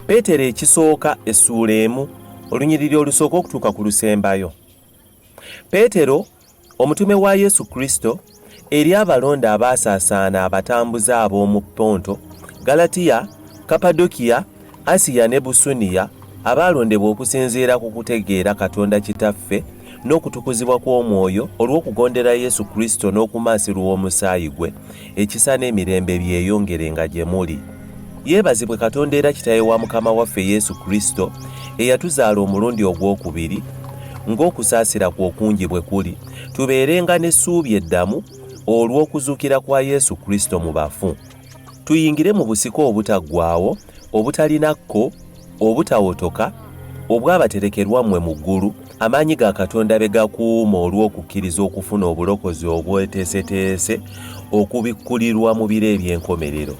PETERO ekisooka essuula emu olunyiriri olusooka okutuuka ku lusembayo. PETERO omutume wa Yesu Kristo eri abalonde abaasaasaana abatambuze ab'omu Ponto, Galatiya, Kapadokiya, Asiya ne Busuniya, abaalondebwa okusinziira ku kutegeera Katonda Kitaffe n'okutukuzibwa kw'Omwoyo olw'okugondera Yesu Kristo n'okumansirwa omusaayi gwe, ekisa n'emirembe byeyongerenga gye muli. Yeebazibwe Katonda era Kitaawe wa Mukama waffe Yesu Kristo, eyatuzaala omulundi ogwokubiri, ng'okusaasira kwe okungi bwe kuli, tubeerenga n'essuubi eddamu olw'okuzuukira kwa Yesu Kristo mu bafu. Tuyingire mu busiko obutaggwaawo, obutalinakko, obutawotoka, obwabaterekerwa mmwe mu ggulu, amaanyi ga Katonda be gakuuma olw'okukkiriza okufuna obulokozi obweteeseteese okubikkulirwa mu biro eby'enkomerero.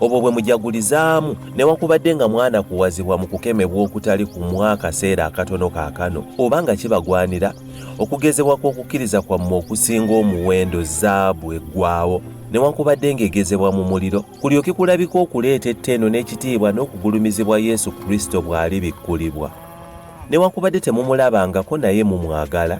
Obwo bwe mujagulizaamu newankubadde nga mwana kuwazibwa mu kukemebwa okutali kumwa akaseera akatono kaakano, oba nga kibagwanira okugezebwa kw'okukkiriza kwammwe okusinga omuwendo zaabu eggwaawo, newankubadde ng'egezebwa mu muliro, kulyoke kulabika okuleeta etteeno n'ekitiibwa n'okugulumizibwa Yesu Kristo bw'ali bikkulibwa. Newankubadde temumulabangako naye mumwagala,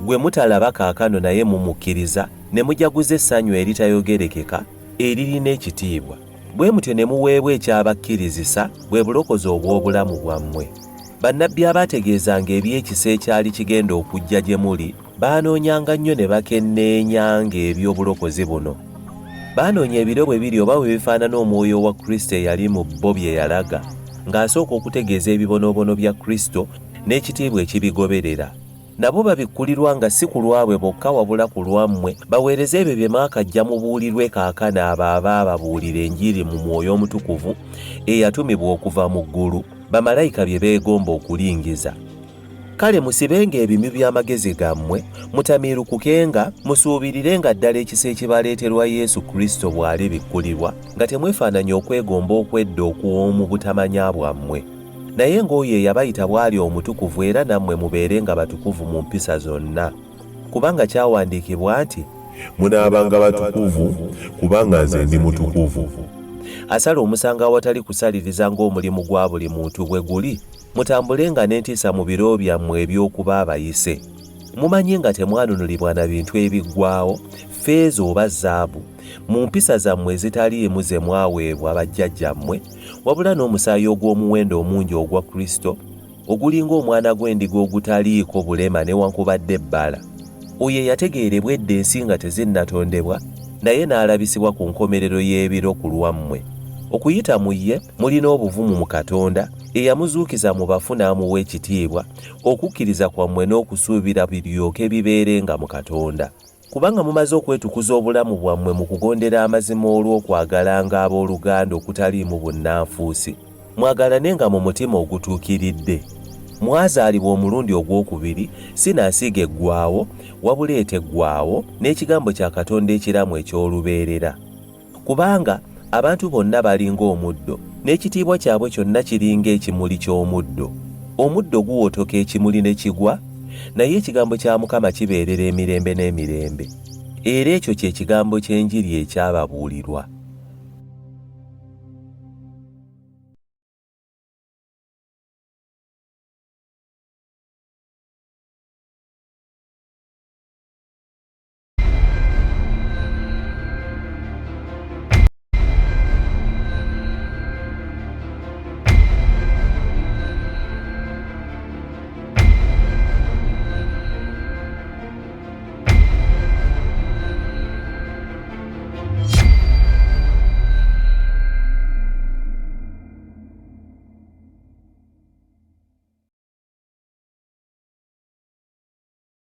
gwe mutalaba kaakano naye mumukkiriza, ne mujaguza essanyu eritayogerekeka eririna ekitiibwa. Bwe mutyo ne muweebwa ekyabakkirizisa, bwe bulokozi obw'obulamu bwammwe. Bannabbi abaategeezanga eby'ekisa ekyali kigenda okujja gye muli, baanoonyanga nnyo ne bakenneenyanga eby'obulokozi buno. Baanoonya ebiro bwe biri oba bwe bifaanana Omwoyo wa Kristo eyali mu bo bye yalaga, ng'asooka okutegeeza ebibonoobono bya Kristo n'ekitiibwa ekibigoberera. Nabo babikkulirwa nga si ku lwabwe bokka wabula ku lwammwe, baweereze ebyo bye maakajja mubuulirwe kaakano abo abaababuulira Enjiri mu Mwoyo Omutukuvu eyatumibwa okuva mu ggulu, bamalayika bye beegomba okulingiza. Kale musibenga ebimi by'amagezi gammwe, mutamiirukukenga, musuubirirenga ddala ekisa ekibaleeterwa Yesu Kristo bw'ali bikkulirwa, nga temwefaananya okwegomba okwedda okuw'omu butamanya bwammwe. Naye ng'oyo eyabayita bw'ali omutukuvu era nammwe mubeerenga batukuvu mu mpisa zonna. Kubanga kyawandiikibwa nti, munaabanga batukuvu kubanga nze ndi mutukuvu. Asala omusanga awatali kusaliriza ng'omulimu gwa buli muntu bwe guli, mutambulenga n'entiisa mu biro byammwe eby'okuba abayise. Mumanye nga temwanunulibwa na bintu ebiggwaawo, ffeeza oba zaabu, mu mpisa zammwe ezitaliimu ze mwaweebwa bajjajjammwe, wabula n'omusaayi ogw'omuwendo omungi ogwa Kristo, ogulinga omwana gw'endiga ogutaliiko bulema newankubadde ebbala. Oyo yategeerebwa edda ensi nga tezinnatondebwa, naye n'alabisibwa ku nkomerero y'ebiro ku lwammwe. Okuyita mu ye mulina obuvumu mu Katonda eyamuzuukiza mu bafu n'amuwa ekitiibwa, okukkiriza kwammwe n'okusuubira biryoke bibeerenga mu Katonda. Kubanga mumaze okwetukuza obulamu bwammwe mu kugondera amazima olw'okwagalanga abooluganda okutaliimu bunnanfuusi, mwagalanenga mu mutima ogutuukiridde. Mwazaalibwa omulundi ogwokubiri, si naasiga eggwaawo, wabula eteggwaawo n'ekigambo kya Katonda ekiramu eky'olubeerera. Kubanga abantu bonna balinga omuddo, n'ekitiibwa kyabwe kyonna kiringa ekimuli ky'omuddo. Omuddo guwotoka ekimuli ne kigwa, naye ekigambo kya Mukama kibeerera emirembe n'emirembe. Era ekyo kye kigambo ky'Enjiri ekyababuulirwa.